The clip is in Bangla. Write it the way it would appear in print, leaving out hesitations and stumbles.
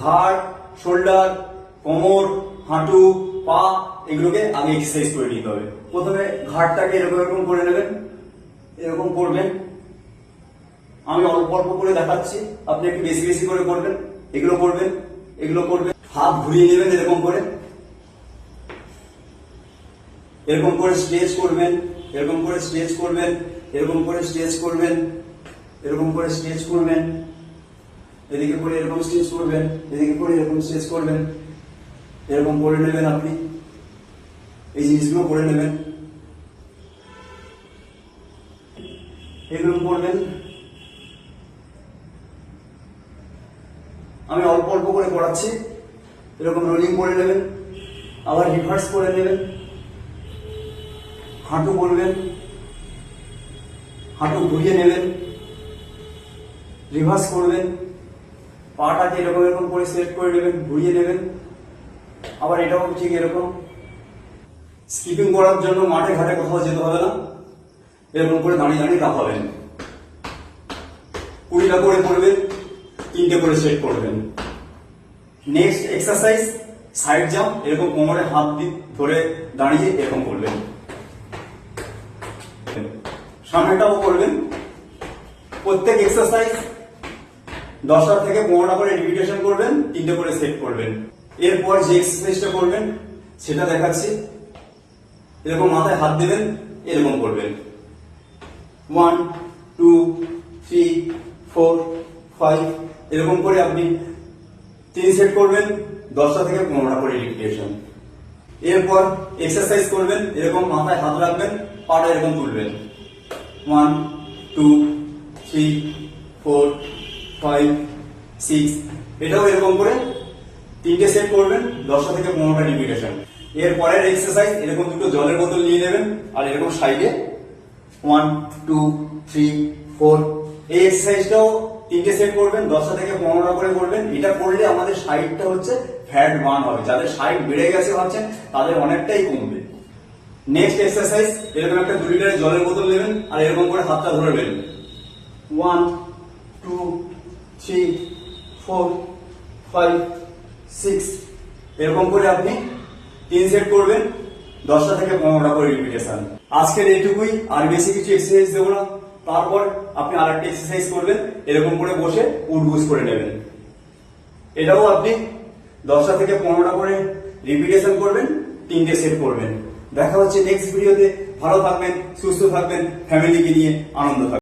ঘাড়, শোল্ডার, কোমর, হাঁটু, পা এগুলোকে আগে এক্সারসাইজ করে নিতে হবে। প্রথমে ঘাড়টাকে এরকম এরকম করে নেবেন, এরকম করবেন। আমি অল্প অল্প করে দেখাচ্ছি, আপনি একটু বেশি বেশি করে করবেন। এগুলো করবেন, এগুলো করবেন। হাত ঘুরিয়ে নেবেন এরকম করে, এরকম করে স্ট্রেচ করবেন, এরকম করে স্ট্রেচ করবেন, এরকম করে স্ট্রেচ করবেন, এরকম করে স্ট্রেচ করবেন, এদিকে করে এরকম স্ট্রেচ করবেন, এদিকে করে এরকম স্ট্রেচ করবেন। এরকম করে নেবেন আপনি, এই জিনিসগুলো করে নেবেন, এগুলো করবেন। আমি অল্প অল্প করে করাচ্ছি। এরকম রোলিং করে নেবেন, আবার রিভার্স করে নেবেন, হাঁটু করবেন, হাঁটু ঘুরিয়ে নেবেন, রিভার্স করবেন, পাটাকে এরকম এরকম করে সেট করে নেবেন, ঘুরিয়ে নেবেন। আবার এটাও ঠিক এরকম। স্কিপিং করার জন্য মাঠে ঘাটে কোথাও যেতে হবে না, এরকম করে দাঁড়িয়ে দাঁড়িয়ে লাফাবেন। 20টা করে করবেন, 3টে করে সেট করবেন। Next exercise side jump. এরকম কোমরে হাত ধরে দাঁড়িয়ে এরকম করবেন, সামনেটাও করবেন। প্রত্যেক এক্সারসাইজ 10টা থেকে 15টা করে রিপিটেশন করবেন, 3টে করে সেট করবেন। এরপর যে এক্সারসাইজটা করবেন সেটা দেখাচ্ছি। এরকম মাথায় হাত দেবেন, এরকম করবেন। 1 2 3 4 5 এরকম করে আপনি 3 সেট করবেন, 10টা থেকে 15টা করে রিপিটেশন। এরপর এক্সারসাইজ করবেন, এরকম মাথায় হাত রাখবেন, পাটা এরকম তুলবেন। 1 2 3 4 5 6 এটাও এরকম করে 3টে সেট করবেন, 10টা থেকে 15টা রিপিটেশন। এর পরের এক্সারসাইজ এরকম দুটো জলের বোতল নিয়ে নেবেন, আর এরকম সাইডে 1 2 3 4 এই এক্সারসাইজটাও 3টে সেট করবেন, 10টা থেকে 15টা করে করবেন। এটা করলে আমাদের সাইডটা হচ্ছে ফ্যাট বার্ন হবে। যাদের সাইড বেড়ে গেছে ভাবছেন তাদের অনেকটাই কমবে। নেক্সট এক্সারসাইজ এরকম একটা 2 লিটারের জলের বোতল নেবেন, আর এরকম করে হাতটা ধরবেন। 1 2 3 4 5 6 এরকম করে আপনি 3 সেট করবেন, 10টা থেকে 15টা করে রিপিটেশন। আজকের এইটুকুই, আর বেশি কিছু এক্সারসাইজ দেবো না। তারপর আপনি আরেকটা এক্সারসাইজ করবেন, এরকম করে বসে উঠবুস করে নেবেন। এটাও আপনি 10টা থেকে 15টা করে রিপিটেশন করবেন, 3টে সেট করবেন। দেখা হচ্ছে নেক্সট ভিডিওতে। ভালো থাকবেন, সুস্থ থাকবেন, ফ্যামিলিকে নিয়ে আনন্দ থাকবেন।